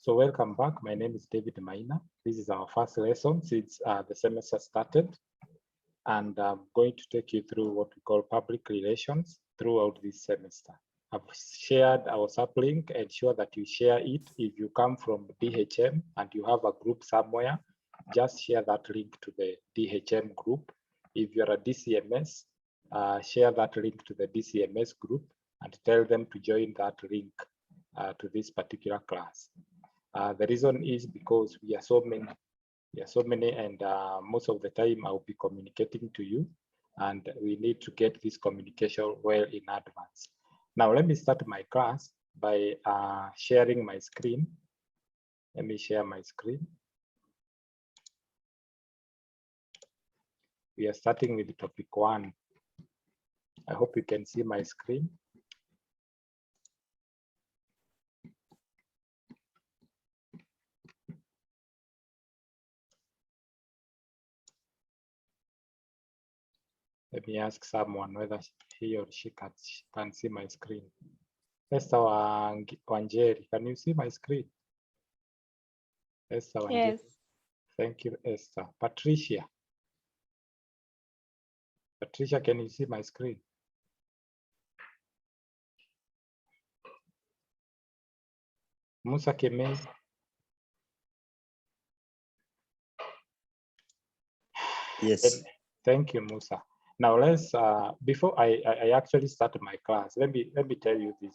So welcome back. My name is David Maina. This is our first lesson since the semester started. And I'm going to take you through what we call public relations throughout this semester. I've shared our WhatsApp link. Ensure that you share it. If you come from DHM and you have a group somewhere, just share that link to the DHM group. If you're a DCMS, share that link to the DCMS group and tell them to join that link to this particular class. The reason is because we are so many, and most of the time I'll be communicating to you, and we need to get this communication well in advance. Now let me start my class by sharing my screen. Let me share my screen. We are starting with topic 1. I hope you can see my screen. Let me ask someone whether he or she can see my screen. Esther Wanjeri, can you see my screen? Esther Wanjeri. Yes. Thank you, Esther. Patricia. Patricia, can you see my screen? Musa Kemei. Yes. Thank you, Musa. Now let's before I actually start my class, let me tell you this.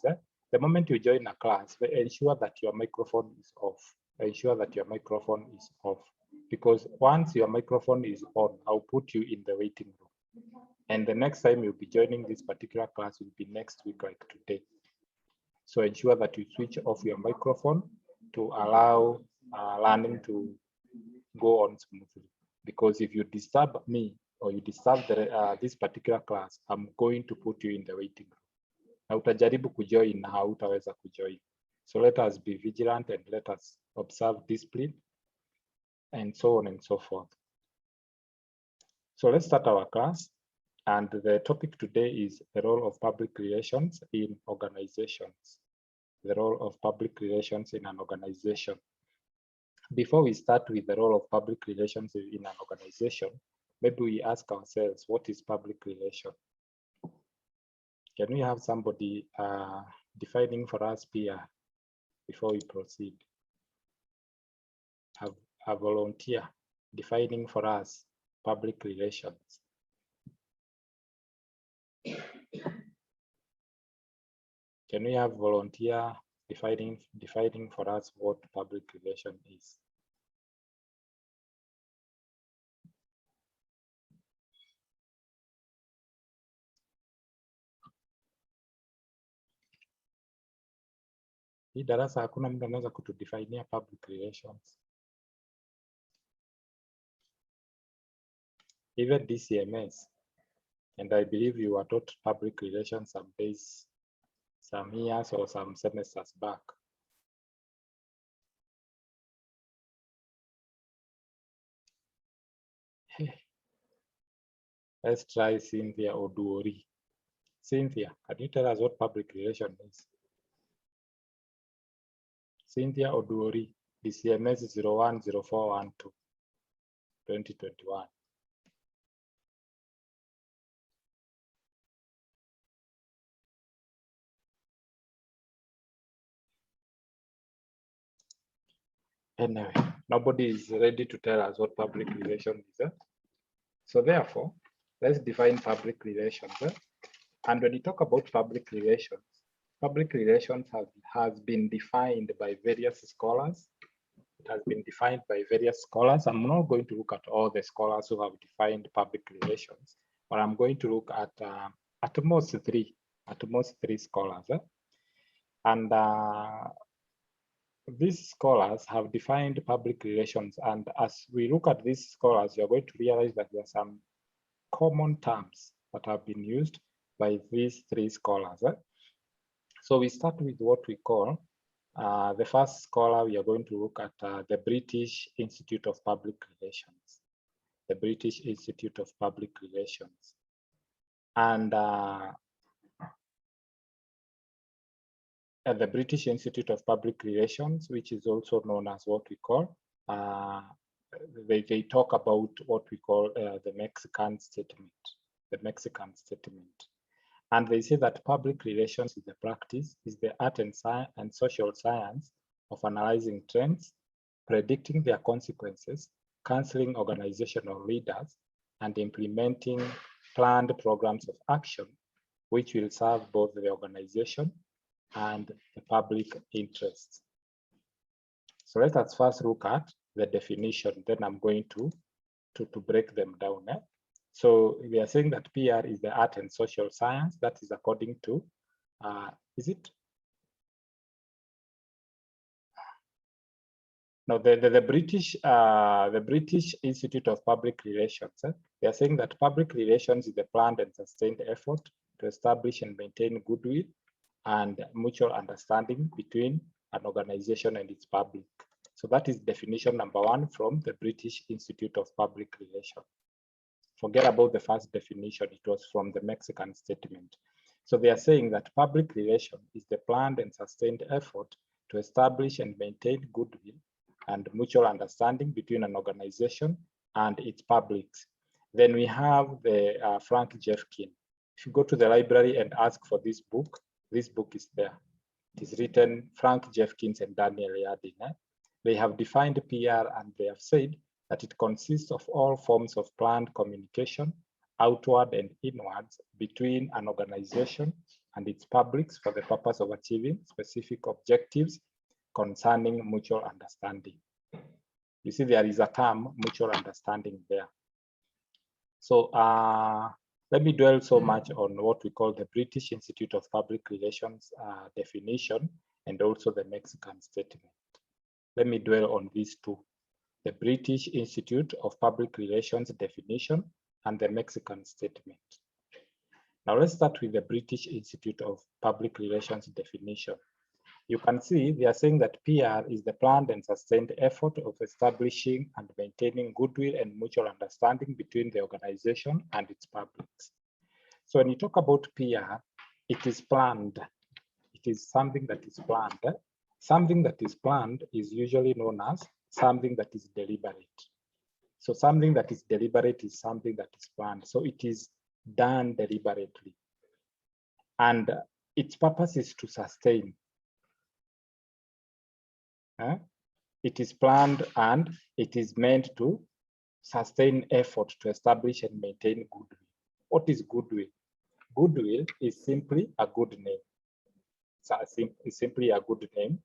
The moment you join a class, ensure that your microphone is off. Ensure that your microphone is off, because once your microphone is on, I'll put you in the waiting room. And the next time you'll be joining this particular class will be next week, like today. So ensure that you switch off your microphone to allow learning to go on smoothly. Because if you disturb me or you disturb this particular class, I'm going to put you in the waiting room. Na utajaribu kujoin na hautaweza kujoin. So let us be vigilant and let us observe discipline and so on and so forth. So let's start our class. And the topic today is the role of public relations in organizations. The role of public relations in an organization. Before we start with the role of public relations in an organization, maybe we ask ourselves, what is public relation? Can we have somebody defining for us here before we proceed? Have a volunteer defining for us public relations. Can we have volunteer defining for us what public relation is? Hii darasa hakuna mtu anaweza kutudefinia public relations. Even DCMS, and I believe you were taught public relations some days, some years or some semesters back. Let's try Cynthia Oduori. Cynthia, can you tell us what public relation is? Cynthia Oduori, DCMS 010412, 2021. Anyway, nobody is ready to tell us what public relation is. So therefore, let's define public relations. And when you talk about public relations has been defined by various scholars. It has been defined by various scholars. I'm not going to look at all the scholars who have defined public relations, but I'm going to look at most three scholars. And these scholars have defined public relations. And as we look at these scholars, you're going to realize that there are some common terms that have been used by these three scholars. So we start with what we call the first scholar. We are going to look at the British Institute of Public Relations. The British Institute of Public Relations. And at the British Institute of Public Relations, which is also known as what we call, they talk about what we call the Mexican statement, And they say that public relations is the practice, is the art and social science of analyzing trends, predicting their consequences, counseling organizational leaders, and implementing planned programs of action, which will serve both the organization and the public interests. So let us first look at the definition, then I'm going to break them down. So we are saying that PR is the art and social science, that is according to, is it? Now the British Institute of Public Relations, they are saying that public relations is the planned and sustained effort to establish and maintain goodwill and mutual understanding between an organization and its public. So that is definition number 1 from the British Institute of Public Relations. Forget about the first definition, it was from the Mexican statement. So they are saying that public relation is the planned and sustained effort to establish and maintain goodwill and mutual understanding between an organization and its publics. Then we have the Frank Jeffkin. If you go to the library and ask for this book is there. It is written Frank Jeffkins and Daniel Yadin. They have defined PR and they have said that it consists of all forms of planned communication, outward and inwards, between an organization and its publics for the purpose of achieving specific objectives concerning mutual understanding. You see, there is a term, mutual understanding there. So let me dwell so much on what we call the British Institute of Public Relations definition and also the Mexican statement. Let me dwell on these two, the British Institute of Public Relations definition and the Mexican statement. Now let's start with the British Institute of Public Relations definition. You can see they are saying that PR is the planned and sustained effort of establishing and maintaining goodwill and mutual understanding between the organization and its publics. So when you talk about PR, it is planned. It is something that is planned. Something that is planned is usually known as something that is deliberate. So something that is deliberate is something that is planned. So it is done deliberately. And its purpose is to sustain. It is planned and it is meant to sustain effort to establish and maintain goodwill. What is goodwill? Goodwill is simply a good name. So it's simply a good name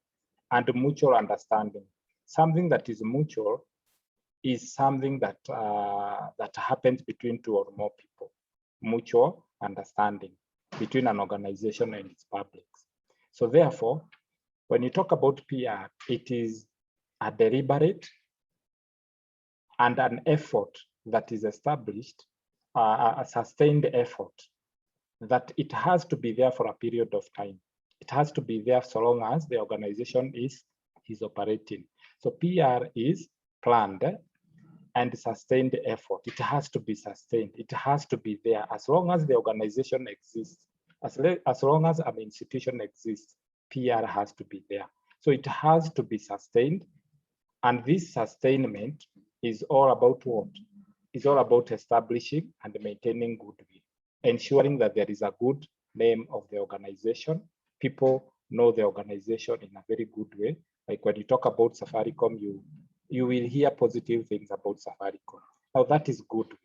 and mutual understanding. Something that is mutual is something that that happens between two or more people. Mutual understanding between an organization and its publics. So therefore, when you talk about PR, it is a deliberate and an effort that is established, a sustained effort, that it has to be there for a period of time. It has to be there so long as the organization is operating. So PR is planned and sustained effort. It has to be sustained. It has to be there as long as the organization exists. As long as an institution exists, PR has to be there. So it has to be sustained. And this sustainment is all about what? It's all about establishing and maintaining goodwill, ensuring that there is a good name of the organization. People know the organization in a very good way. Like when you talk about Safaricom, you will hear positive things about Safaricom. Now that is good.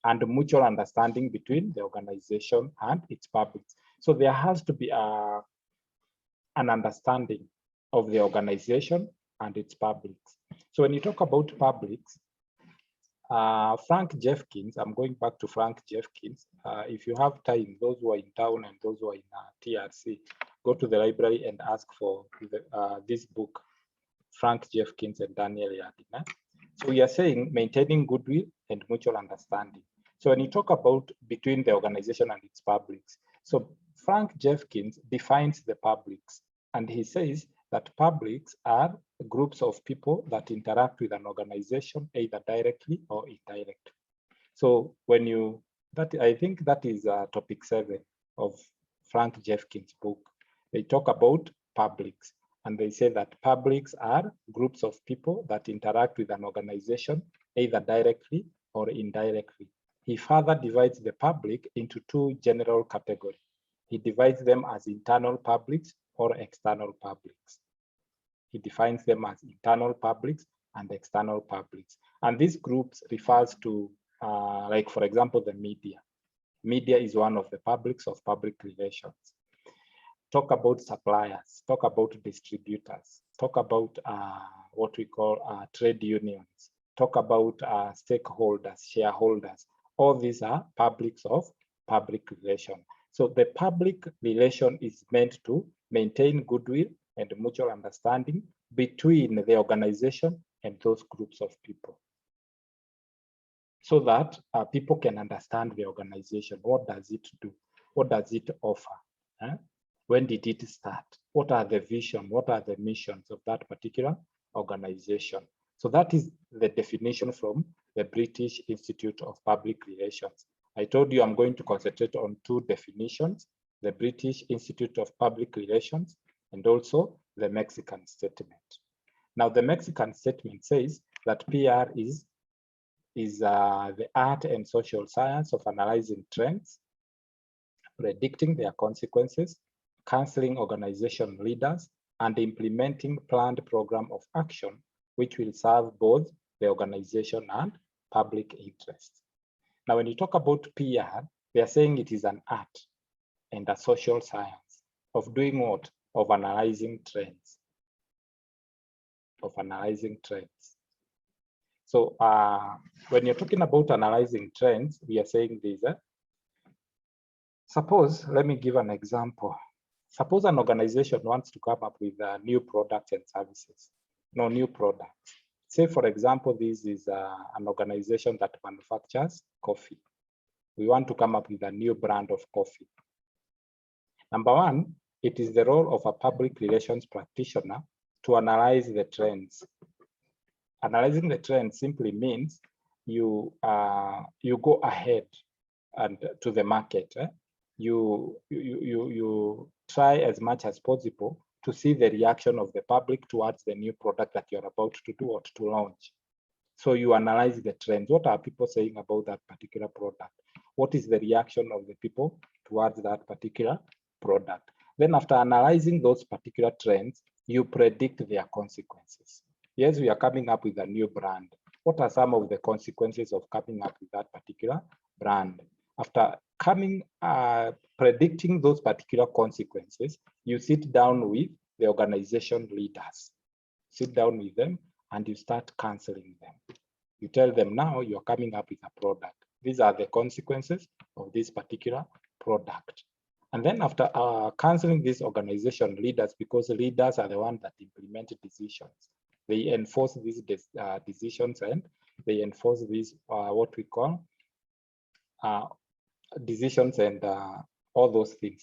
And mutual understanding between the organization and its public. So there has to be an understanding of the organization and its publics. So when you talk about publics, Frank Jeffkins, I'm going back to Frank Jeffkins. If you have time, those who are in town and those who are in TRC, go to the library and ask for this book, Frank Jeffkins and Daniel Yadin. So we are saying maintaining goodwill and mutual understanding. So when you talk about between the organization and its publics, so Frank Jeffkins defines the publics, and he says that publics are groups of people that interact with an organization either directly or indirectly. So when I think that is topic 7 of Frank Jeffkins' book. they talk about publics, and they say that publics are groups of people that interact with an organization, either directly or indirectly. He further divides the public into two general categories. He divides them as internal publics or external publics. He defines them as internal publics and external publics. And these groups refers to, like for example, the media. Media is one of the publics of public relations. Talk about suppliers, talk about distributors, talk about what we call trade unions, talk about stakeholders, shareholders. All these are publics of public relation. So the public relation is meant to maintain goodwill and mutual understanding between the organization and those groups of people, so that people can understand the organization. What does it do? What does it offer? When did it start? What are the vision? What are the missions of that particular organization? So that is the definition from the British Institute of Public Relations. I told you I'm going to concentrate on two definitions, the British Institute of Public Relations and also the Mexican Statement. Now, the Mexican Statement says that PR is the art and social science of analyzing trends, predicting their consequences, counseling organization leaders, and implementing planned program of action, which will serve both the organization and public interest. Now, when you talk about PR, they are saying it is an art and a social science of doing what? Of analyzing trends. Of analyzing trends. So when you're talking about analyzing trends, we are saying this. Suppose, let me give an example. Suppose an organization wants to come up with new products and services, new products. Say, for example, this is an organization that manufactures coffee. We want to come up with a new brand of coffee. Number one, it is the role of a public relations practitioner to analyze the trends. Analyzing the trends simply means you go ahead and to the market. You try as much as possible to see the reaction of the public towards the new product that you're about to do or to launch. So you analyze the trends. What are people saying about that particular product? What is the reaction of the people towards that particular product? Then after analyzing those particular trends, you predict their consequences. Yes, we are coming up with a new brand. What are some of the consequences of coming up with that particular brand? After predicting those particular consequences, you sit down with the organization leaders. Sit down with them and you start counseling them. You tell them, now you're coming up with a product. These are the consequences of this particular product. And then after counseling these organization leaders, because leaders are the ones that implement decisions, they enforce these decisions and they enforce these what we call decisions and all those things.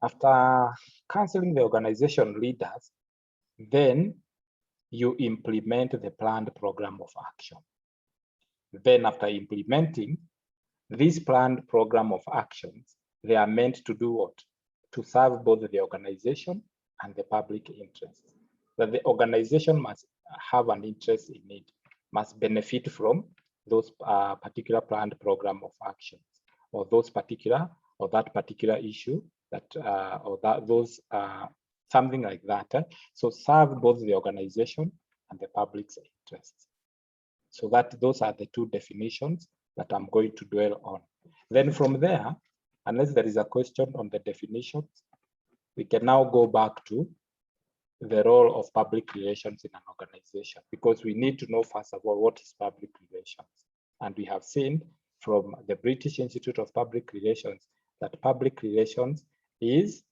After counseling the organization leaders, then you implement the planned program of action. Then after implementing this planned program of actions, they are meant to do what? To serve both the organization and the public interest. That the organization must have an interest in it, must benefit from those particular planned program of actions, or those particular, or that particular issue that, or that those, something like that. So serve both the organization and the public's interests. So that those are the two definitions that I'm going to dwell on. Then from there, unless there is a question on the definitions, we can now go back to the role of public relations in an organization, because we need to know first of all what is public relations. And we have seen from the British Institute of Public Relations that public relations is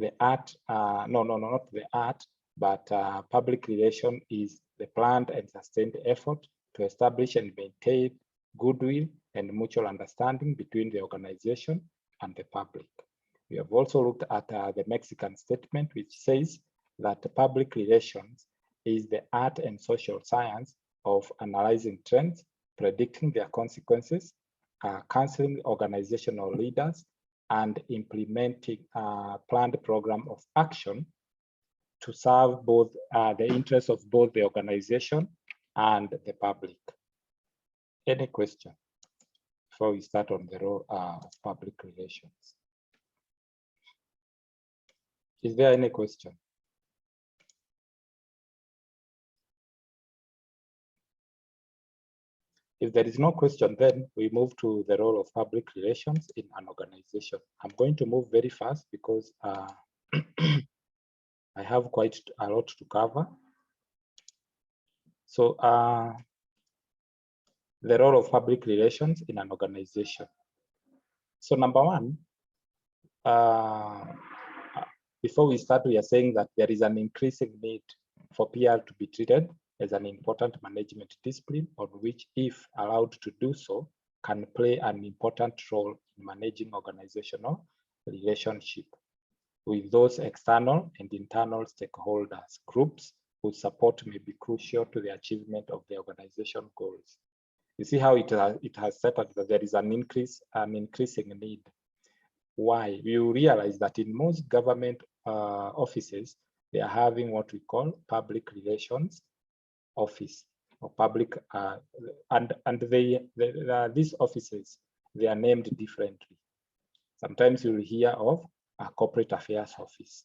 the art, not the art, but public relation is the planned and sustained effort to establish and maintain goodwill and mutual understanding between the organization and the public. We have also looked at the Mexican Statement, which says that public relations is the art and social science of analyzing trends, predicting their consequences, counseling organizational leaders, and implementing a planned program of action to serve both the interests of both the organization and the public. Any question before we start on the role of public relations? Is there any question? If there is no question, then we move to the role of public relations in an organization. I'm going to move very fast because I have quite a lot to cover. So the role of public relations in an organization. So number one, before we start, we are saying that there is an increasing need for PR to be treated as an important management discipline on which, if allowed to do so, can play an important role in managing organizational relationship with those external and internal stakeholders groups whose support may be crucial to the achievement of the organization goals. You see how it has settled that there is an increasing need. Why? You realize that in most government offices, they are having what we call public relations office or public, and these offices, they are named differently. Sometimes you'll hear of a corporate affairs office.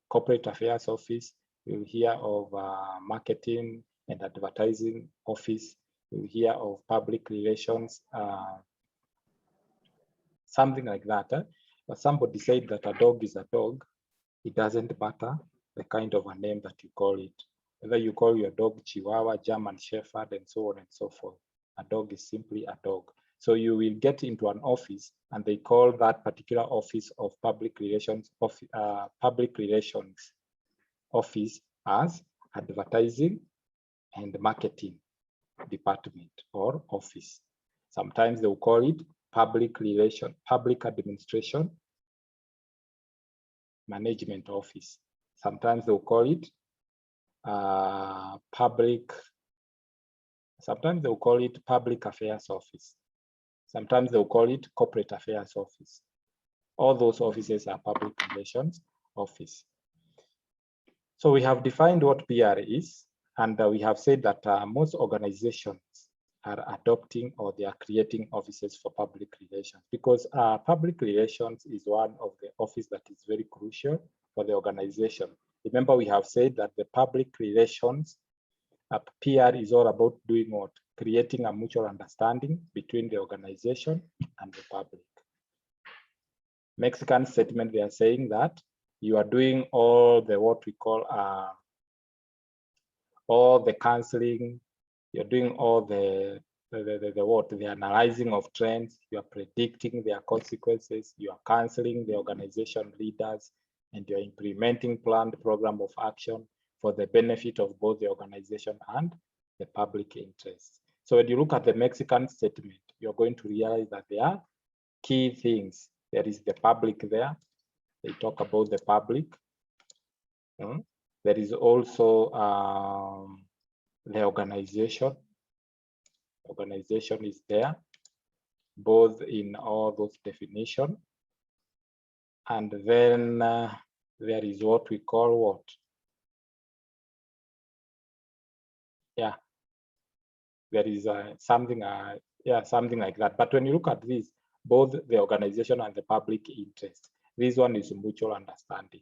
Corporate affairs office, you'll hear of marketing and advertising office. You'll hear of public relations, something like that. But somebody said that a dog is a dog. It doesn't matter the kind of a name that you call it. Whether you call your dog Chihuahua, German Shepherd, and so on and so forth. A dog is simply a dog. So you will get into an office and they call that particular office of public relations office as advertising and marketing department or office. Sometimes they will call it public administration management office. Sometimes they will call it public affairs office. Sometimes they'll call it corporate affairs office. All those offices are public relations office. So we have defined what PR is, and we have said that most organizations are adopting or they are creating offices for public relations, because public relations is one of the office that is very crucial for the organization. Remember, we have said that the public relations PR is all about doing what? Creating a mutual understanding between the organization and the public. Mexican statement, they are saying that you are doing all the what we call all the counseling, you're doing all the analyzing of trends, you are predicting their consequences, you are counseling the organization leaders, and you're implementing planned program of action for the benefit of both the organization and the public interest. So when you look at the Mexican statement, you're going to realize that there are key things. There is the public there. They talk about the public. There is also the organization. Organization is there, both in all those definitions. And then there is what we call what? Yeah, there is something like that. But when you look at this, both the organization and the public interest, this one is mutual understanding.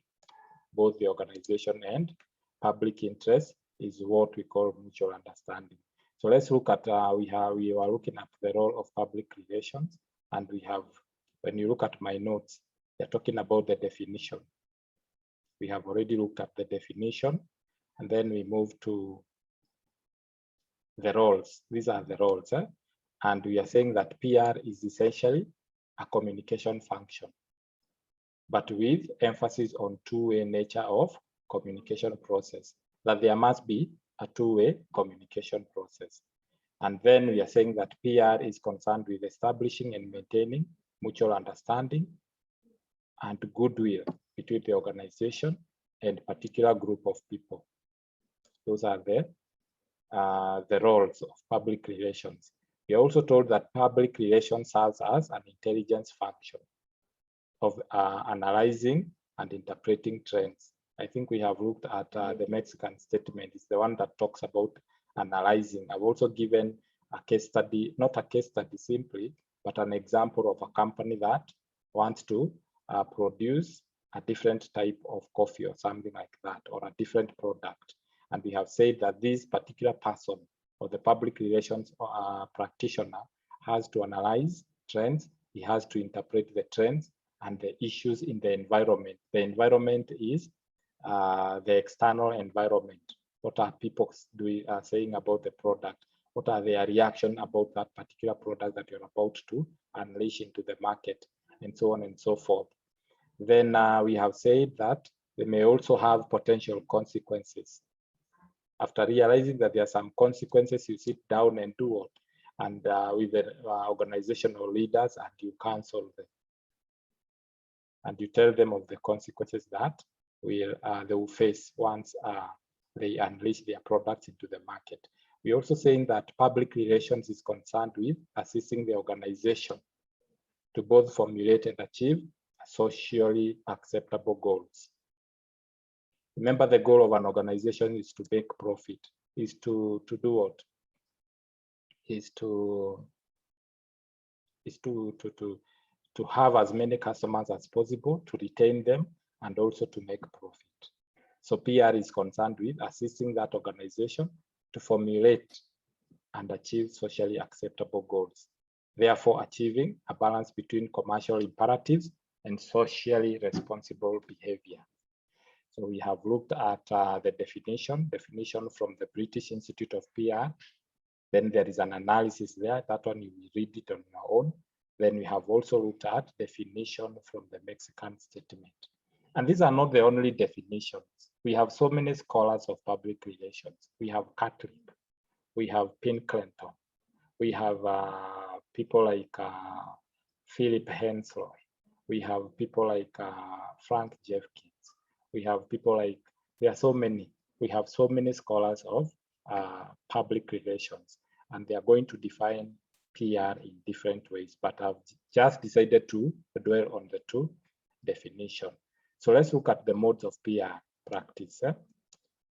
Both the organization and public interest is what we call mutual understanding. So let's look at, we were looking at the role of public relations, and we have, when you look at my notes, they're talking about the definition. We have already looked at the definition, and then we move to the roles. These are the roles, and we are saying that PR is essentially a communication function, but with emphasis on two-way nature of communication process, that there must be a two-way communication process. And then we are saying that PR is concerned with establishing and maintaining mutual understanding and goodwill between the organization and particular group of people. Those are the roles of public relations. We are also told that public relations serves as an intelligence function. of analyzing and interpreting trends. I think we have looked at the Mexican statement. It's the one that talks about analyzing. I've also given a case study, not a case study simply, but an example of a company that wants to produce a different type of coffee or something like that, or a different product. And we have said that this particular person or the public relations practitioner has to analyze trends, he has to interpret the trends and the issues in the environment. The environment is the external environment. What are people saying about the product? What are their reaction about that particular product that you're about to unleash into the market, and so on and so forth. Then we have said that they may also have potential consequences. After realizing that there are some consequences, you sit down and do what? And with the organizational leaders, and you counsel them. And you tell them of the consequences that they will face once they unleash their products into the market. We're also saying that public relations is concerned with assisting the organization to both formulate and achieve socially acceptable goals. Remember, the goal of an organization is to make profit, is to do what? Is to have as many customers as possible, to retain them, and also to make profit. So PR is concerned with assisting that organization to formulate and achieve socially acceptable goals, therefore achieving a balance between commercial imperatives and socially responsible behavior. So we have looked at the definition from the British Institute of PR. Then there is an analysis there. That one you will read it on your own. Then we have also looked at definition from the Mexican statement. And these are not the only definitions. We have so many scholars of public relations. We have Catholic, we have Pinkerton, we have people like Philip Henslow, we have people like Frank Jeffkins, we have people like, there are so many. We have so many scholars of public relations, and they are going to define PR in different ways, but I've just decided to dwell on the two definitions. So let's look at the modes of PR practice.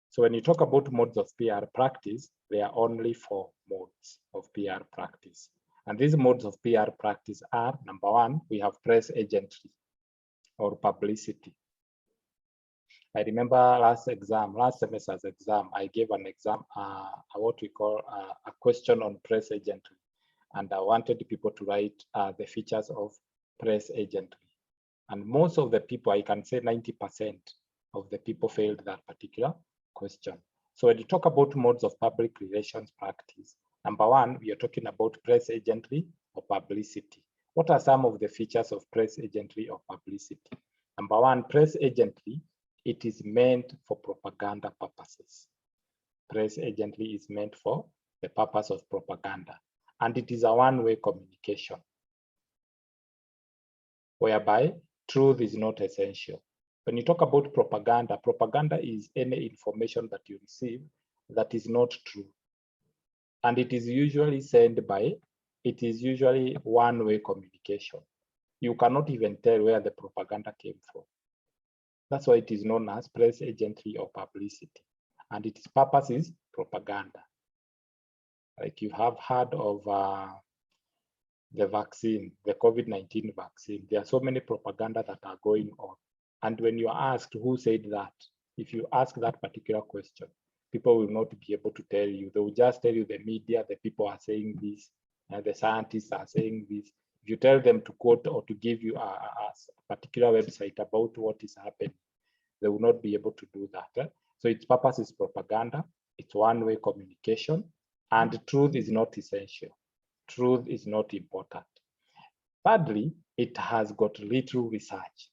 So when you talk about modes of PR practice, there are only 4 modes of PR practice. And these modes of PR practice are, number 1, we have press agentry or publicity. I remember last semester's exam, I gave an exam, what we call a question on press agentry. And I wanted people to write the features of press agentry. And most of the people, I can say 90% of the people failed that particular question. So when you talk about modes of public relations practice, number 1, we are talking about press agentry or publicity. What are some of the features of press agentry or publicity? Number 1, press agentry, it is meant for propaganda purposes. Press agentry is meant for the purpose of propaganda. And it is a one-way communication, whereby truth is not essential. When you talk about propaganda, propaganda is any information that you receive that is not true. And it is usually sent by, it is usually one-way communication. You cannot even tell where the propaganda came from. That's why it is known as press agentry or publicity. And its purpose is propaganda. Like you have heard of the vaccine, the COVID-19 vaccine. There are so many propaganda that are going on. And when you are asked who said that, if you ask that particular question, people will not be able to tell you. They will just tell you the media, the people are saying this, and the scientists are saying this. If you tell them to quote or to give you a particular website about what is happening, they will not be able to do that. So its purpose is propaganda. It's one-way communication, and truth is not essential. Truth is not important. Thirdly, it has got little research,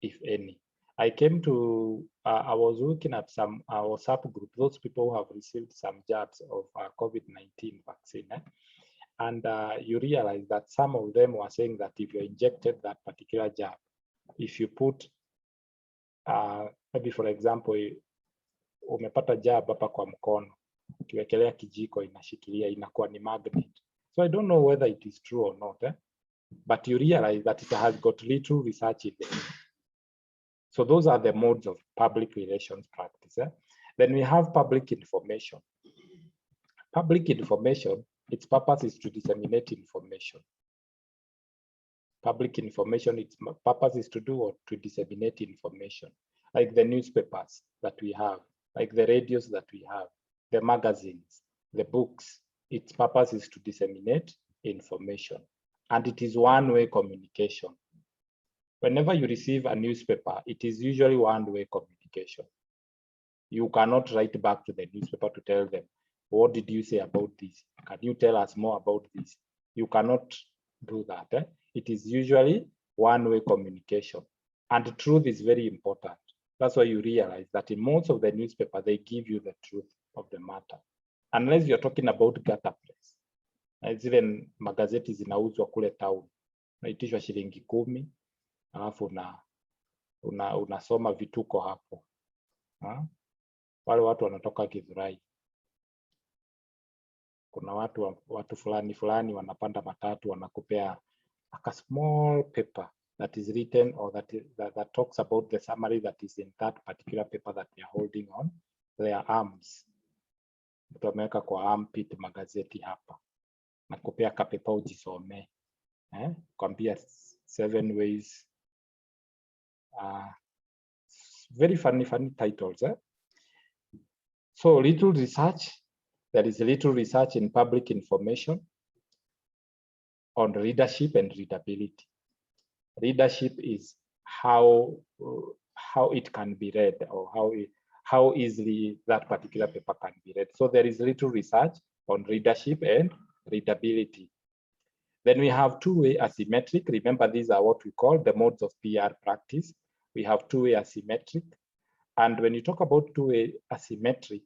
if any. I was looking at some WhatsApp group, those people who have received some jabs of COVID-19 vaccine. And you realize that some of them were saying that if you injected that particular jab, if you put, maybe for example, umepata jab hapa kwa mkono, ukiwekelea kijiko inashikilia, inakuwa ni magnet. So I don't know whether it is true or not. but you realize that it has got little research in it. So those are the modes of public relations practice. Then we have public information. Public information, its purpose is to disseminate information. Public information, its purpose is to do or to disseminate information, like the newspapers that we have, like the radios that we have, the magazines, the books. Its purpose is to disseminate information, and it is one-way communication. Whenever you receive a newspaper, it is usually one-way communication. You cannot write back to the newspaper to tell them, what did you say about this? Can you tell us more about this? You cannot do that. It is usually one-way communication. And truth is very important. That's why you realize that in most of the newspaper, they give you the truth of the matter. Unless you're talking about gutter press. Zile magazeti zinauzwa kule town. Naitishwa shilingi 10, alafu unasoma vituko hapo. Wale watu wanatoka Githurai. Kuna watu fulani wanapanda matatu, wanakupea a small paper that is written or that talks about the summary that is in that particular paper that they are holding on their arms. Mtu ameweka kwa armpit magazeti hapa. Nakupea kapepa ujisome. Kwambia 7 ways. Very funny titles. So little research. There is little research in public information on readership and readability. Readership is how it can be read, or how easily that particular paper can be read. So there is little research on readership and readability. Then we have two-way asymmetric. Remember, these are what we call the modes of PR practice. We have two-way asymmetric. And when you talk about two-way asymmetric,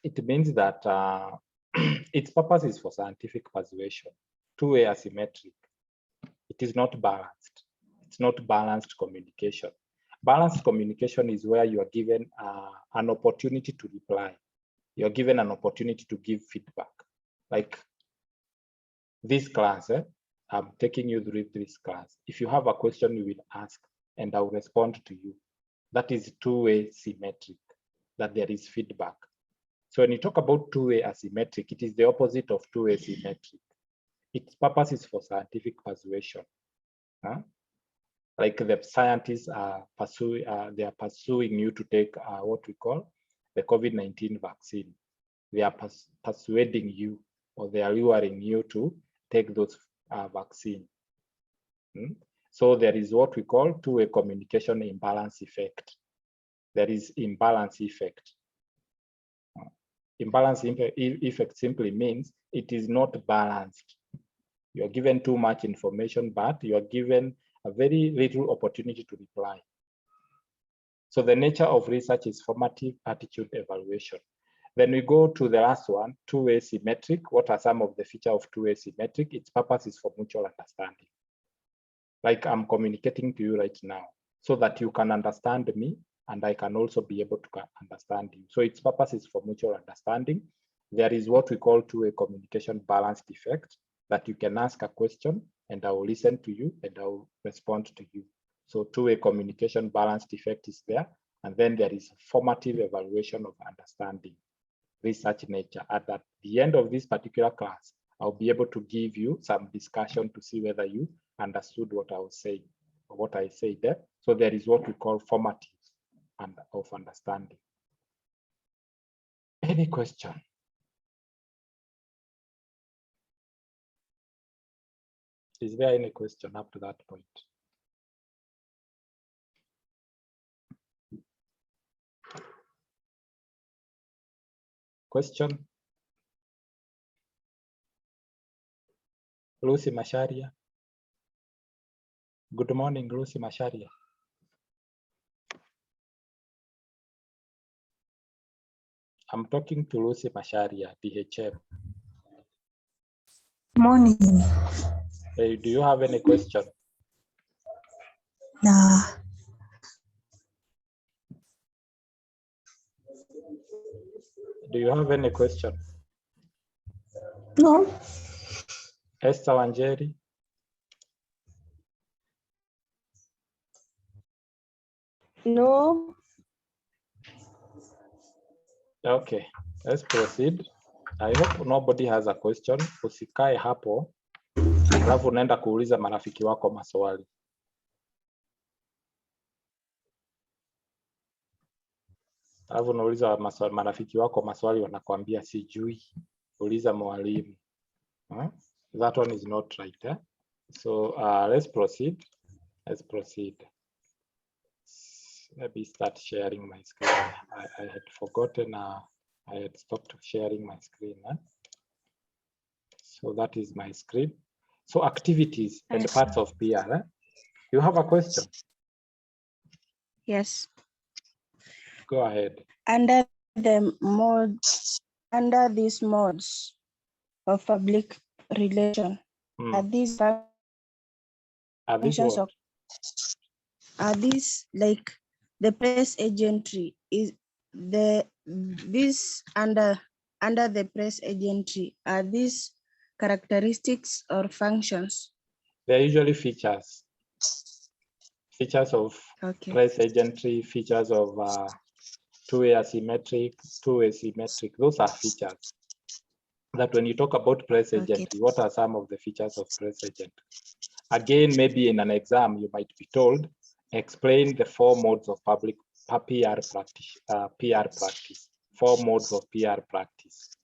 it means that its purpose is for scientific persuasion. Two-way asymmetric. It is not balanced. It's not balanced communication. Balanced communication is where you are given an opportunity to reply. You are given an opportunity to give feedback. Like this class, I'm taking you through this class. If you have a question, you will ask, and I will respond to you. That is two-way symmetric, that there is feedback. So when you talk about two-way asymmetric, it is the opposite of two-way symmetric. Its purpose is for scientific persuasion. Like the scientists are pursuing you to take what we call the COVID-19 vaccine. They are persuading you, or they are luring you to take those vaccine. So there is what we call two-way communication imbalance effect. There is imbalance effect. Imbalance effect simply means it is not balanced. You are given too much information, but you are given a very little opportunity to reply. So the nature of research is formative attitude evaluation. Then we go to the last one, two-way symmetric. What are some of the features of two-way symmetric? Its purpose is for mutual understanding. Like I'm communicating to you right now, so that you can understand me, and I can also be able to understand you. So its purpose is for mutual understanding. There is what we call two-way communication balanced effect, that you can ask a question and I will listen to you and I will respond to you. So two-way communication balanced effect is there. And then there is formative evaluation of understanding, research nature. At the end of this particular class, I'll be able to give you some discussion to see whether you understood what I was saying or what I said there. So there is what we call formative and of understanding. Any question? Is there any question up to that point? Question? Lucy Masharia. Good morning, Lucy Masharia. I'm talking to Lucy Masharia, DHM. Morning. Hey, do you have any question? Nah. Do you have any question? No. Esther Wanjeri? No. Okay, let's proceed. I hope nobody has a question. Usikae hapo alafu unaenda kuuliza marafiki wako maswali. Alafu unauliza marafiki wako maswali wanakuambia sijui. Uliza mwalimu. That one is not right. So let's proceed. Let's proceed. Maybe start sharing my screen. I had forgotten. I had stopped sharing my screen. So that is my screen. So activities and parts of PR. You have a question? Yes. Go ahead. Under these modes of public relation, are these functions of, are these like the press agentry? Is this under the press agentry, are these characteristics or functions? They're usually features. Features of press agentry, features of two-way asymmetric, two-way symmetric. Those are features. That when you talk about press agentry, what are some of the features of press agentry? Again, maybe in an exam, you might be told, explain the 4 modes of public PR practice, 4 modes of PR practice.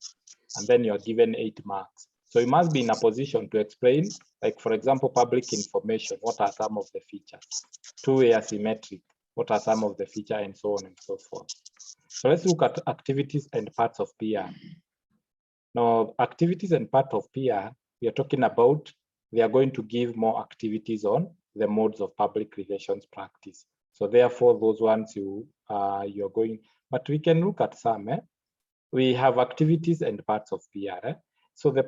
And then you're given 8 marks. So you must be in a position to explain, like for example, public information, what are some of the features? Two-way asymmetric, what are some of the features, and so on and so forth. So let's look at activities and parts of PR. Now, activities and part of PR, we are talking about, they are going to give more activities on the modes of public relations practice. So therefore, those ones you're going, but we can look at some. We have activities and parts of PR. So the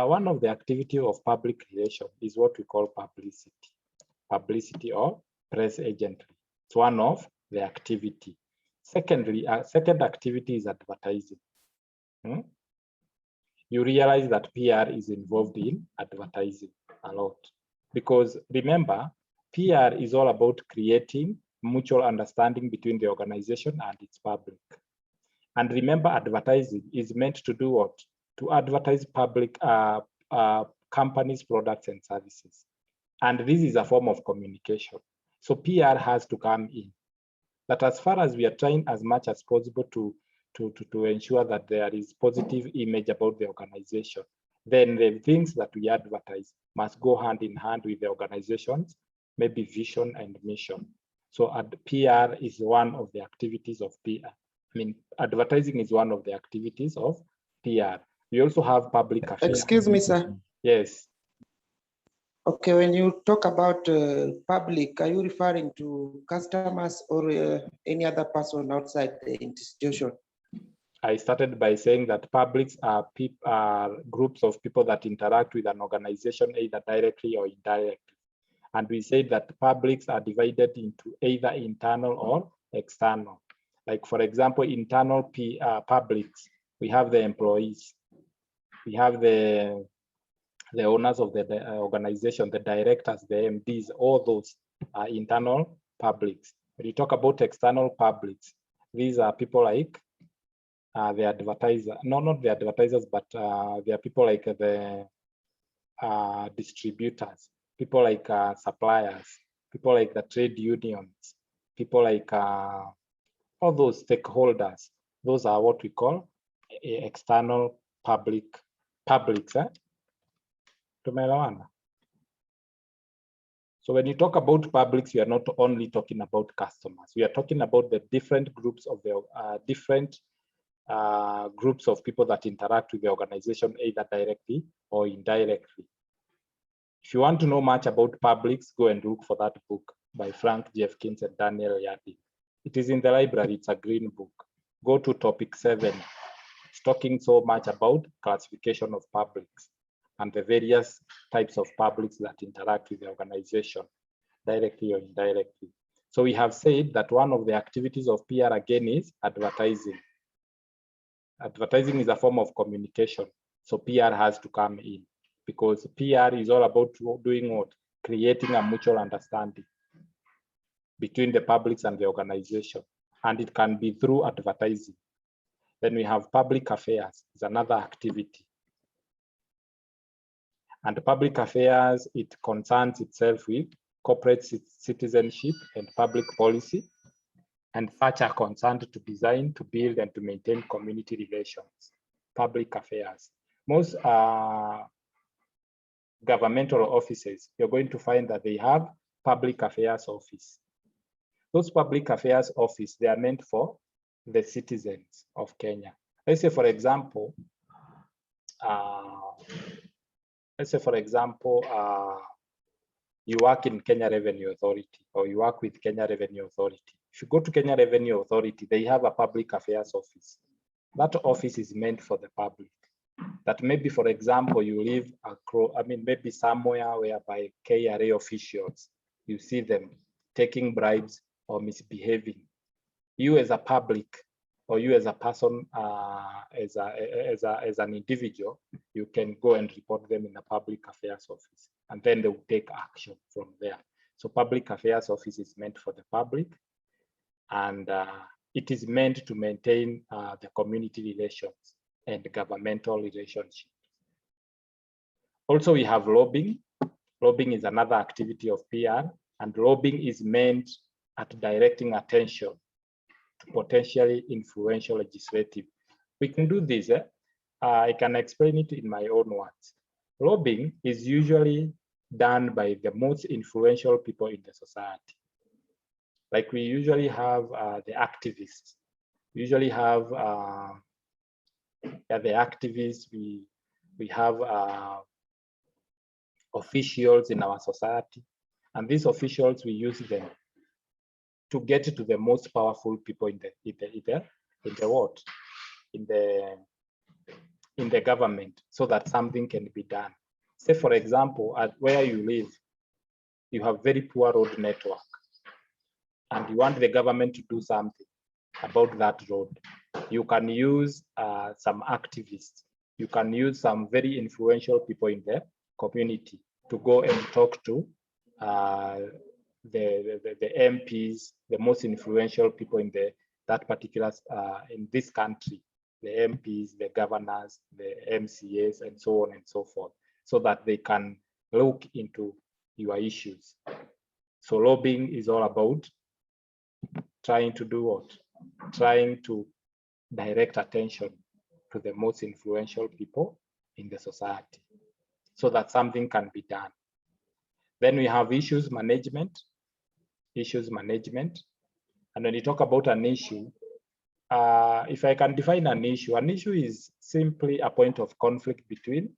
one of the activity of public relation is what we call publicity or press agentry. It's one of the activity. Secondly, second activity is advertising. You realize that PR is involved in advertising a lot, because remember, PR is all about creating mutual understanding between the organization and its public. And remember, advertising is meant to do what? To advertise public companies' products and services. And this is a form of communication. So PR has to come in. That as far as we are trying as much as possible to ensure that there is positive image about the organization, then the things that we advertise must go hand in hand with the organization's maybe vision and mission. So PR is one of the activities of PR. I mean, advertising is one of the activities of PR. We also have public affairs. Excuse me, sir. Yes. Okay, when you talk about public, are you referring to customers or any other person outside the institution? I started by saying that publics are groups of people that interact with an organization either directly or indirectly. And we say that publics are divided into either internal or external. Like for example, internal publics, we have the employees, we have the owners of the organization, the directors, the MDs, all those are internal publics. When you talk about external publics, these are people like the advertiser, no, not the advertisers, but they are people like the distributors, people like suppliers, people like the trade unions, people like all those stakeholders. Those are what we call external publics. So when you talk about publics, we are not only talking about customers. We are talking about the different groups of the groups of people that interact with the organization either directly or indirectly. If you want to know much about publics, go and look for that book by Frank Jeffkins and Daniel Yardley. It is in the library, it's a green book. Go to topic 7. It's talking so much about classification of publics and the various types of publics that interact with the organization directly or indirectly. So we have said that one of the activities of PR again is advertising. Advertising is a form of communication. So PR has to come in because PR is all about doing what? Creating a mutual understanding. between the publics and the organization, and it can be through advertising. Then we have public affairs, is another activity. And public affairs, it concerns itself with corporate citizenship and public policy, and such are concerned to design, to build, and to maintain community relations. Public affairs. Most governmental offices, you're going to find that they have public affairs office. Those public affairs office, they are meant for the citizens of Kenya. Let's say, for example, you work in Kenya Revenue Authority, or you work with Kenya Revenue Authority. If you go to Kenya Revenue Authority, they have a public affairs office. That office is meant for the public. That maybe, for example, you live across, maybe somewhere whereby KRA officials, you see them taking bribes or misbehaving. You as a public, or you as a person, as an individual, you can go and report them in the public affairs office, and then they will take action from there. So public affairs office is meant for the public, and it is meant to maintain the community relations and governmental relationships. Also, we have lobbying. Lobbying is another activity of PR, and lobbying is meant at directing attention to potentially influential legislative. We can do this. I can explain it in my own words. Lobbying is usually done by the most influential people in the society. Like we usually have the activists. We usually have the activists. We have officials in our society, and these officials, we use them to get to the most powerful people in the government, so that something can be done. Say, for example, at where you live, you have very poor road network, and you want the government to do something about that road. You can use some activists. You can use some very influential people in the community to go and talk to the MPs, the most influential people in that particular in this country, the MPs, the governors, the MCAs, and so on and so forth, so that they can look into your issues. So lobbying is all about trying to do what? Trying to direct attention to the most influential people in the society, so that something can be done. Then we have issues management. And when you talk about an issue, if I can define an issue is simply a point of conflict between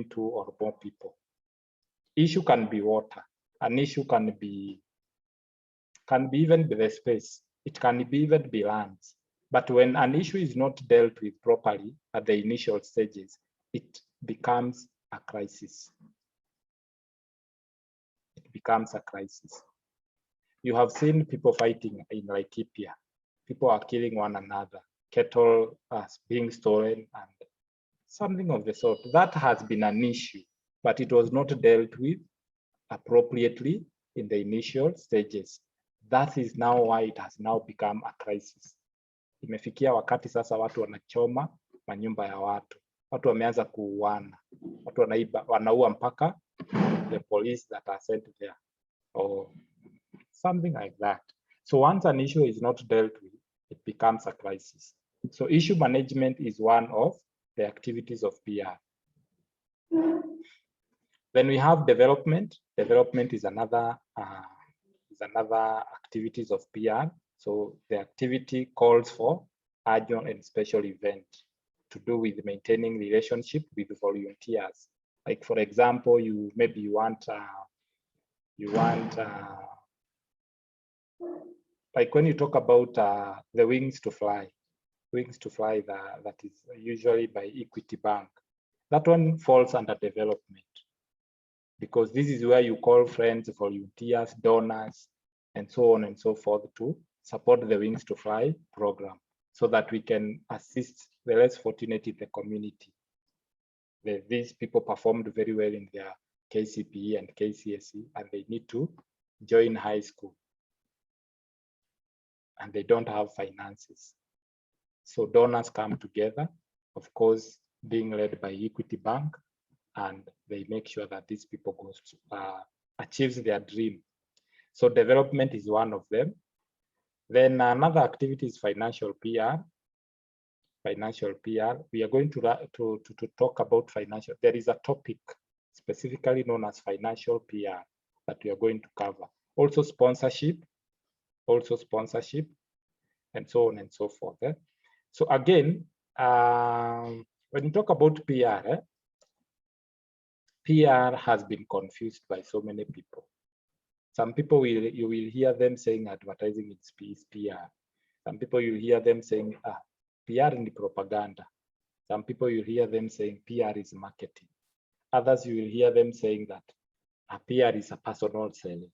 two or more people. Issue can be water. An issue can be even be the space. It can be even be lands. But when an issue is not dealt with properly at the initial stages, it becomes a crisis. It becomes a crisis. You have seen people fighting in Laikipia. People are killing one another. Cattle are being stolen and something of the sort. That has been an issue, but it was not dealt with appropriately in the initial stages. That is now why it has now become a crisis. Imefikia wakati sasa watu wanachoma manyumba ya watu. Watu wameanza kuuana. Watu wanaua mpaka the police that are sent there, or something like that. So once an issue is not dealt with, it becomes a crisis. So issue management is one of the activities of PR. Then we have development. Development is another activities of PR. So the activity calls for urgent and special event to do with maintaining relationship with volunteers. Like for example, you want like when you talk about the Wings to Fly that is usually by Equity Bank, that one falls under development, because this is where you call friends, volunteers, donors, and so on and so forth to support the Wings to Fly program, so that we can assist the less fortunate in the community. These people performed very well in their KCPE and KCSE, and they need to join high school and they don't have finances. So donors come together, of course, being led by Equity Bank, and they make sure that these people achieves their dream. So development is one of them. Then another activity is financial PR. Financial PR, we are going to talk about financial. There is a topic specifically known as financial PR that we are going to cover. Also sponsorship, and so on and so forth. So again, when you talk about PR, PR has been confused by so many people. Some people you will hear them saying advertising is PR. Some people you hear them saying PR is propaganda. Some people you hear them saying PR is marketing. Others you will hear them saying that PR is a personal selling.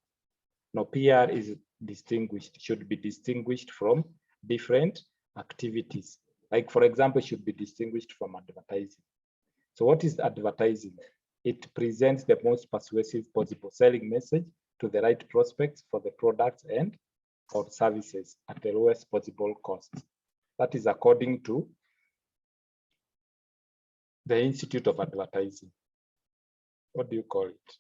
No, PR is distinguished, should be distinguished from different activities. Like for example, should be distinguished from advertising. So what is advertising? It presents the most persuasive possible selling message to the right prospects for the products and or services at the lowest possible cost. That is according to the Institute of Advertising. What do you call it?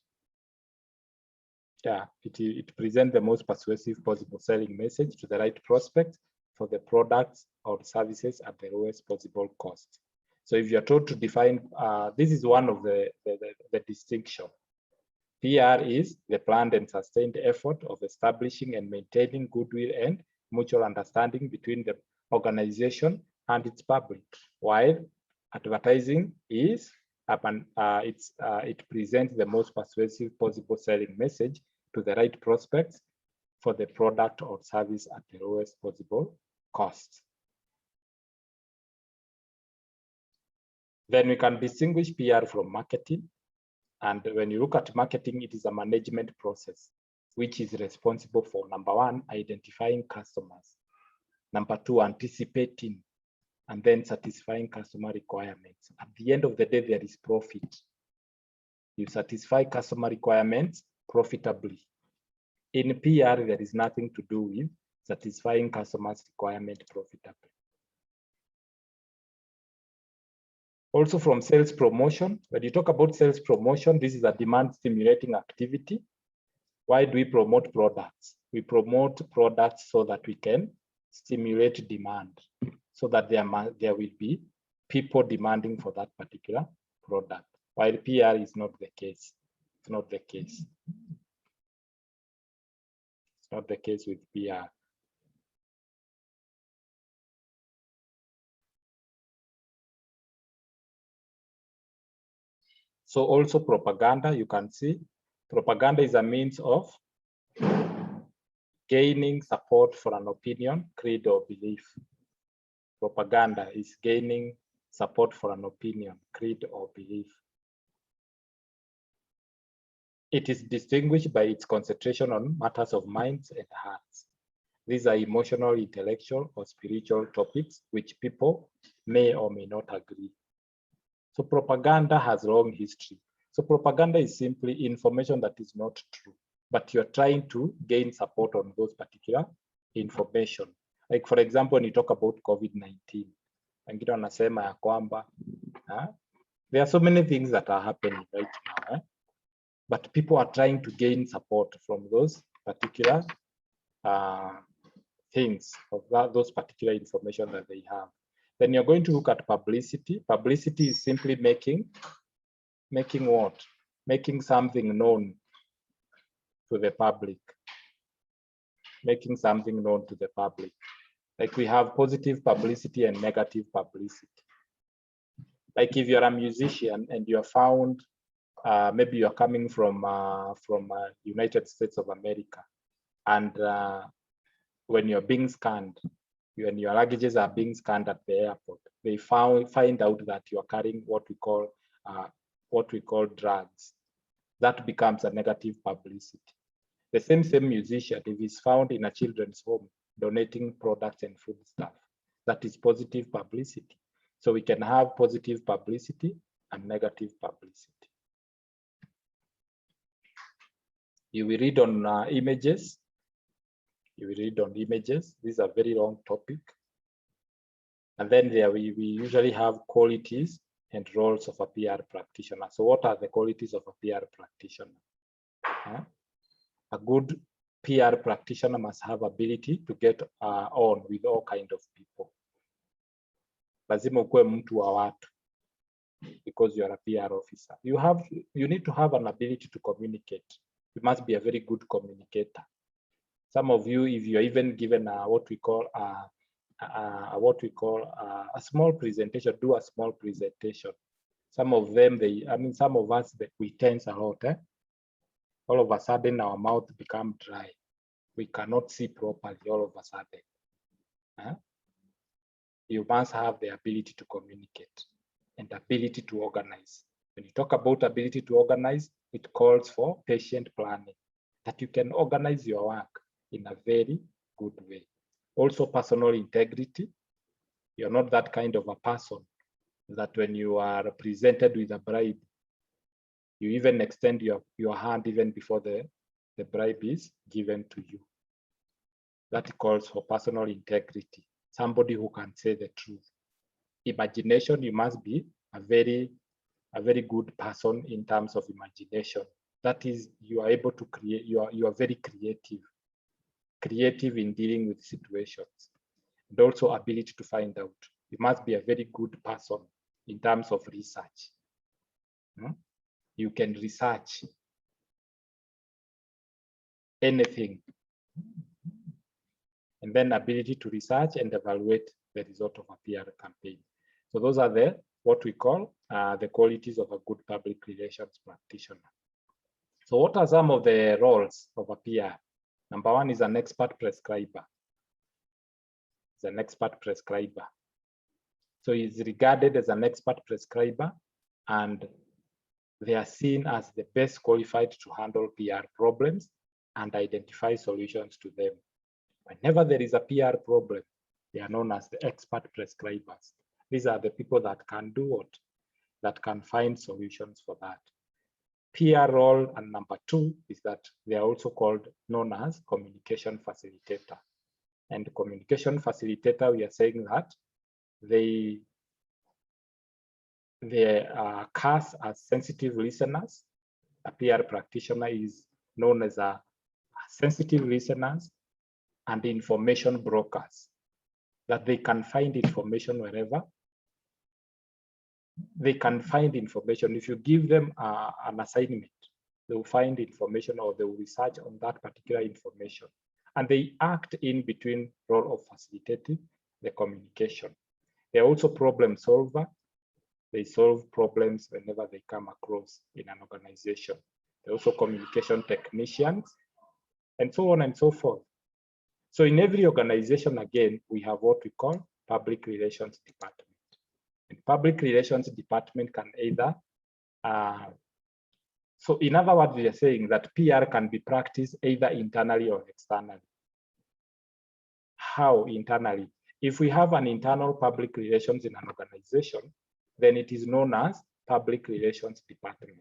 Yeah, it presents the most persuasive possible selling message to the right prospect for the products or services at the lowest possible cost. So if you're told to define, this is one of the distinction. PR is the planned and sustained effort of establishing and maintaining goodwill and mutual understanding between the organization and its public, while advertising is it presents the most persuasive possible selling message to the right prospects for the product or service at the lowest possible cost. Then we can distinguish PR from marketing. And when you look at marketing, it is a management process, which is responsible for, number one, identifying customers. Number two, anticipating and then satisfying customer requirements. At the end of the day, there is profit. You satisfy customer requirements profitably. In PR, there is nothing to do with satisfying customers' requirement profitably. Also from sales promotion, when you talk about sales promotion, this is a demand stimulating activity. Why do we promote products? We promote products so that we can stimulate demand, so that there will be people demanding for that particular product. While PR is not the case. It's not the case. It's not the case with PR. So also propaganda, you can see, propaganda is a means of gaining support for an opinion, creed, or belief. Propaganda is gaining support for an opinion, creed, or belief. It is distinguished by its concentration on matters of minds and hearts. These are emotional, intellectual, or spiritual topics which people may or may not agree. So propaganda has long history. So propaganda is simply information that is not true, but you're trying to gain support on those particular information. Like for example, when you talk about COVID-19, wengine wanasema ya kwamba, there are so many things that are happening right now, but people are trying to gain support from those particular things, of those particular information that they have. Then you're going to look at publicity. Publicity is simply making what? Making something known to the public. Making something known to the public. Like we have positive publicity and negative publicity. Like if you're a musician and you're found, maybe you're coming from United States of America, and when you're being scanned, when your luggages are being scanned at the airport, they find out that you are carrying what we call drugs. That becomes a negative publicity. The same musician, if he's found in a children's home donating products and food stuff, that is positive publicity. So we can have positive publicity and negative publicity. You will read on images. You will read on images. This is a very long topic. And then there we usually have qualities and roles of a PR practitioner. So what are the qualities of a PR practitioner? A good PR practitioner must have ability to get on with all kind of people. Lazima ukuwe mtu wa watu, because you are a PR officer. You need to have an ability to communicate. You must be a very good communicator. Some of you, if you're even given what we call a small presentation, do a small presentation. Some of them, some of us, we tense a lot. All of a sudden, our mouth become dry. We cannot see properly all of a sudden. You must have the ability to communicate and ability to organize. When you talk about ability to organize, it calls for patient planning, that you can organize your work in a very good way. Also, personal integrity. You're not that kind of a person that when you are presented with a bribe, you even extend your hand even before the bribe is given to you. That calls for personal integrity. Somebody who can say the truth. Imagination, you must be a very good person in terms of imagination. That is, you are able to create, you are very creative in dealing with situations, and also ability to find out. You must be a very good person in terms of research. You can research anything, and then ability to research and evaluate the result of a PR campaign. So those are what we call the qualities of a good public relations practitioner. So what are some of the roles of a PR? Number one is an expert prescriber. It's an expert prescriber. So he's regarded as an expert prescriber, and they are seen as the best qualified to handle PR problems and identify solutions to them. Whenever there is a PR problem, they are known as the expert prescribers. These are the people that can do what? That can find solutions for that. PR role, and number two is that they are also known as communication facilitator. And communication facilitator, we are saying that they are cast as sensitive listeners. A PR practitioner is known as a sensitive listeners and information brokers, that they can find information wherever. They can find information. If you give them an assignment, they will find information, or they will research on that particular information. And they act in between role of facilitating the communication. They're also problem solver. They solve problems whenever they come across in an organization. They're also communication technicians, and so on and so forth. So in every organization, again, we have what we call public relations department. And public relations department can either, so in other words, we are saying that PR can be practiced either internally or externally. How internally? If we have an internal public relations in an organization, then it is known as public relations department.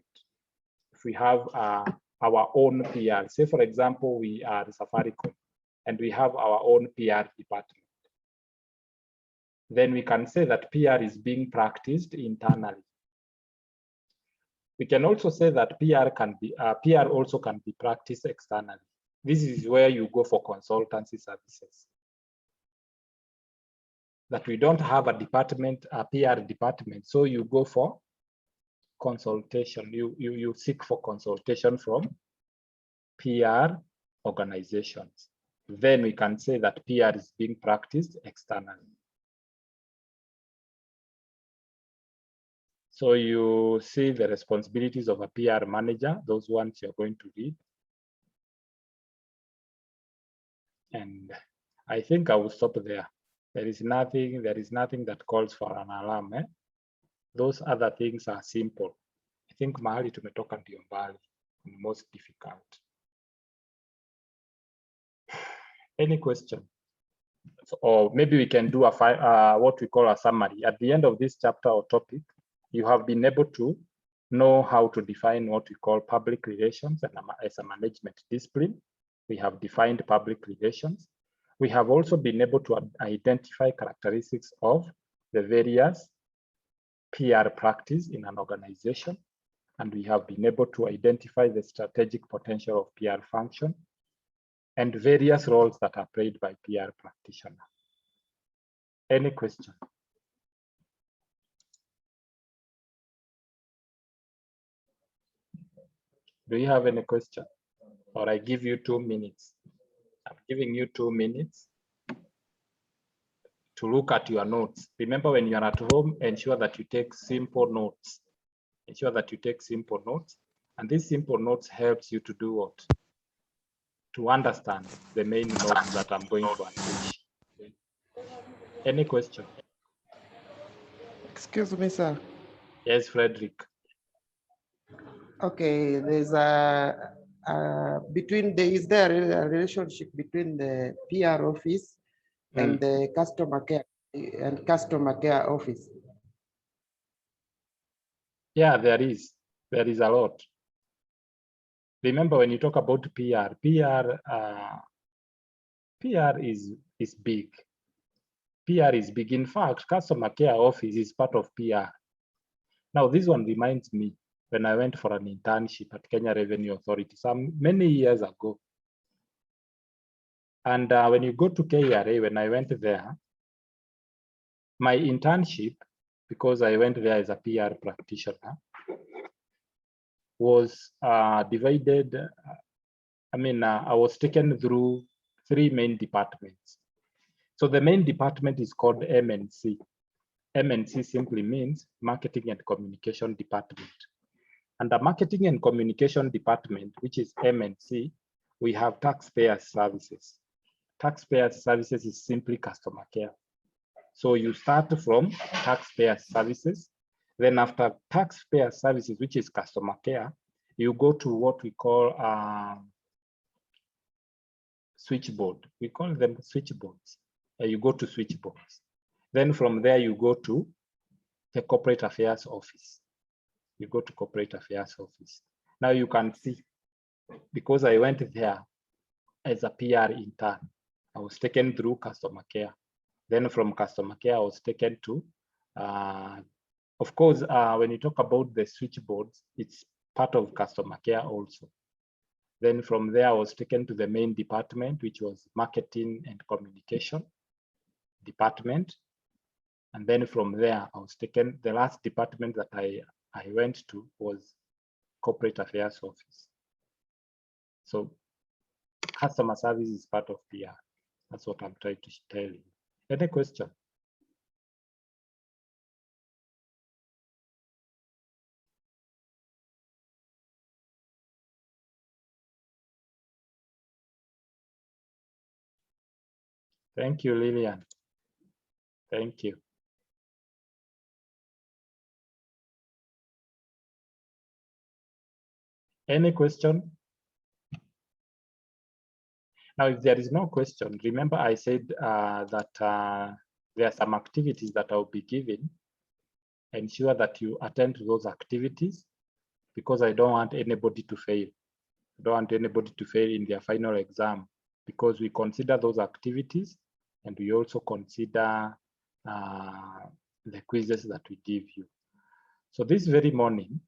If we have our own PR, say for example, we are Safaricom, and we have our own PR department, then we can say that PR is being practiced internally. We can also say that PR also can be practiced externally. This is where you go for consultancy services. That we don't have a department, a PR department, so you go for consultation. You seek for consultation from PR organizations. Then we can say that PR is being practiced externally. So you see the responsibilities of a PR manager, those ones you're going to read. And I think I will stop there. There is nothing that calls for an alarm. Those other things are simple. I think mahali tumetoka ndio mbali, most difficult. Any question? So, or maybe we can do what we call a summary. At the end of this chapter or topic, you have been able to know how to define what we call public relations, and as a management discipline, we have defined public relations. We have also been able to identify characteristics of the various PR practice in an organization, and we have been able to identify the strategic potential of PR function and various roles that are played by PR practitioners. Any question? Do you have any question? Or I give you 2 minutes. I'm giving you 2 minutes to look at your notes. Remember, when you are at home, ensure that you take simple notes. Ensure that you take simple notes. And these simple notes helps you to do what? To understand the main notes that I'm going to unleash. Any question? Excuse me, sir. Yes, Frederick. Okay, there's is there a relationship between the PR office and the customer care office? Yeah, there is a lot. Remember, when you talk about PR is big. PR is big. In fact, customer care office is part of PR. Now, this one reminds me when I went for an internship at Kenya Revenue Authority many years ago. And when you go to KRA, when I went there, my internship, because I went there as a PR practitioner, was divided. I was taken through 3 main departments. So the main department is called MNC. MNC simply means Marketing and Communication Department. And the Marketing and Communication Department, which is MNC, we have taxpayer services. Taxpayer services is simply customer care. So you start from taxpayer services. Then after taxpayer services, which is customer care, you go to what we call switchboard. We call them switchboards. You go to switchboards. Then from there, you go to the corporate affairs office. You go to corporate affairs office. Now you can see, because I went there as a PR intern, I was taken through customer care. Then from customer care, I was taken to, of course, when you talk about the switchboards, it's part of customer care also. Then from there, I was taken to the main department, which was Marketing and Communication Department. And then from there, I was taken, the last department that I went to was Corporate Affairs Office. So customer service is part of PR. That's what I'm trying to tell you. Any question? Thank you, Lillian. Thank you. Any question? Now, if there is no question, remember I said that there are some activities that I'll be giving. Ensure that you attend to those activities, because I don't want anybody to fail. I don't want anybody to fail in their final exam, because we consider those activities and we also consider the quizzes that we give you. So this very morning,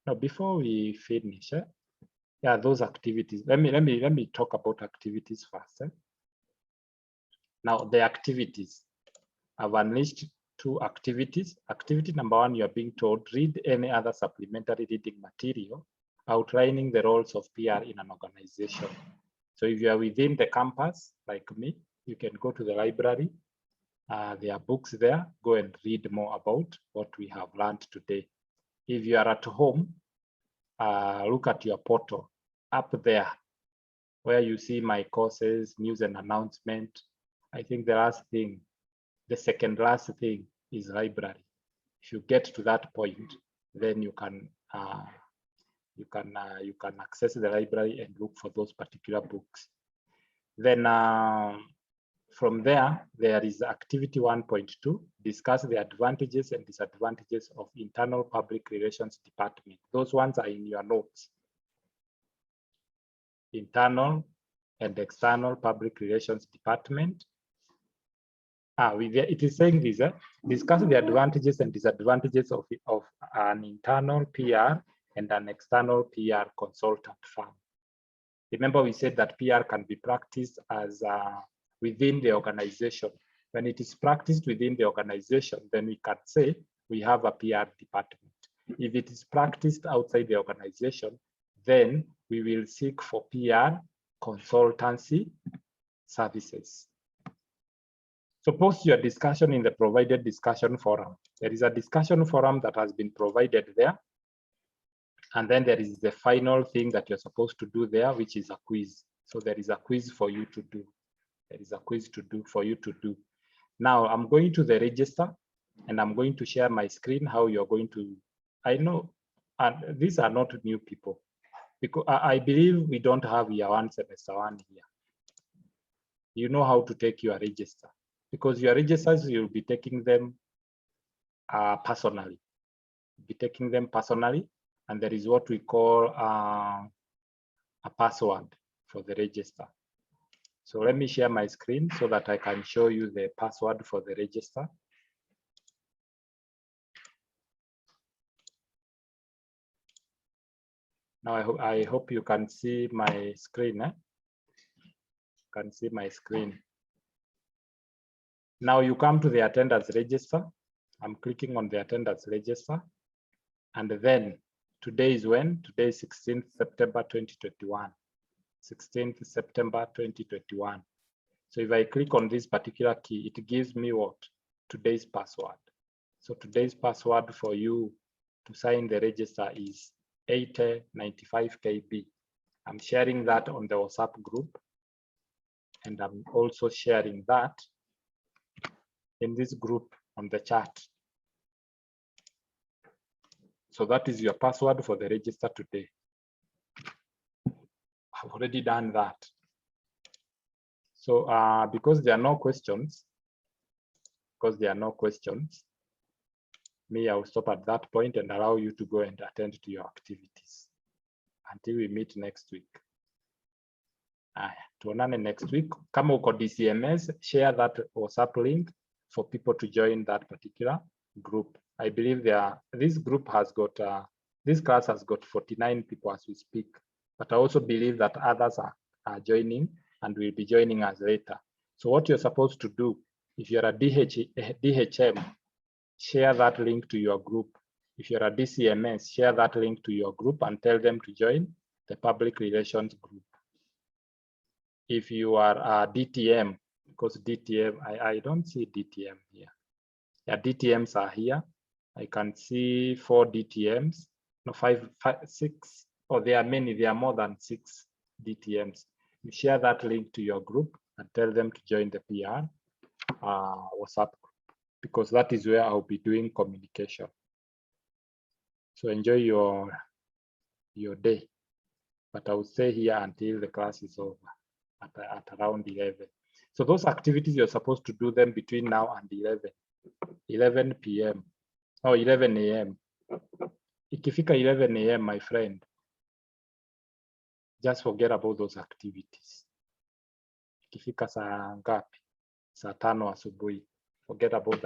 now before we finish, yeah, those activities. Let me talk about activities first. Now the activities, I've unleashed 2 activities. Activity number 1, you are being told, read any other supplementary reading material outlining the roles of PR in an organization. So if you are within the campus, like me, you can go to the library. There are books there. Go and read more about what we have learned today. If you are at home, look at your portal up there where you see my courses, news and announcement. I think the second last thing is library. If you get to that point, then you can access the library and look for those particular books. Then From there, there is activity 1.2, discuss the advantages and disadvantages of internal public relations department. Those ones are in your notes. Internal and external public relations department. It is saying this, discuss the advantages and disadvantages of an internal PR and an external PR consultant firm. Remember, we said that PR can be practiced as within the organization. When it is practiced within the organization, then we can say we have a PR department. If it is practiced outside the organization, then we will seek for PR consultancy services. So post your discussion in the provided discussion forum. There is a discussion forum that has been provided there. And then there is the final thing that you're supposed to do there, which is a quiz. So there is a quiz for you to do. There is a quiz to do for you to do. Now I'm going to the register and I'm going to share my screen, how you're going to, I know, and these are not new people, because I believe we don't have year one, semester one here. You know how to take your register, because your registers, you'll be taking them personally. You'll be taking them personally, and there is what we call a password for the register. So let me share my screen so that I can show you the password for the register. Now I hope you can see my screen. Can see my screen. Now you come to the attendance register. I'm clicking on the attendance register. And then today is when? Today is 16th September 2021. 16th September 2021. So if I click on this particular key, it gives me what? Today's password. So today's password for you to sign the register is 8095KB. I'm sharing that on the WhatsApp group. And I'm also sharing that in this group on the chat. So that is your password for the register today. I've already done that. So because there are no questions, me, I will stop at that point and allow you to go and attend to your activities until we meet next week. Tuonane next week. Kama uko DCMS, share that WhatsApp link for people to join that particular group. I believe this group has got, this class has got 49 people as we speak, but I also believe that others are joining and will be joining us later. So what you're supposed to do, if you're a DHM, share that link to your group. If you're a DCMS, share that link to your group and tell them to join the public relations group. If you are a DTM, because DTM, I don't see DTM here. Yeah, DTMs are here. I can see 4 DTMs, no, 5, 6, or there are many, there are more than 6 DTMs. You share that link to your group and tell them to join the PR WhatsApp group, because that is where I'll be doing communication. So enjoy your day, but I will stay here until the class is over at around 11. So those activities, you're supposed to do them between now and 11 p.m. or 11 a.m. Ikifika 11 a.m., my friend, just forget about those activities. Ikifika saa ngapi? Saa 5 asubuhi. Forget about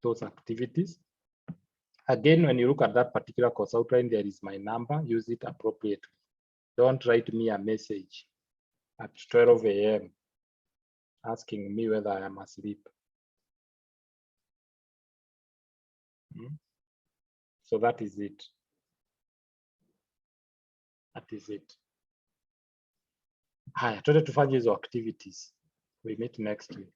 those activities. Again, when you look at that particular course outline, there is my number. Use it appropriately. Don't write me a message at 12 a.m. asking me whether I am asleep. So that is it. That is it. Haya, tuende tufanye hizo activities. We meet next week.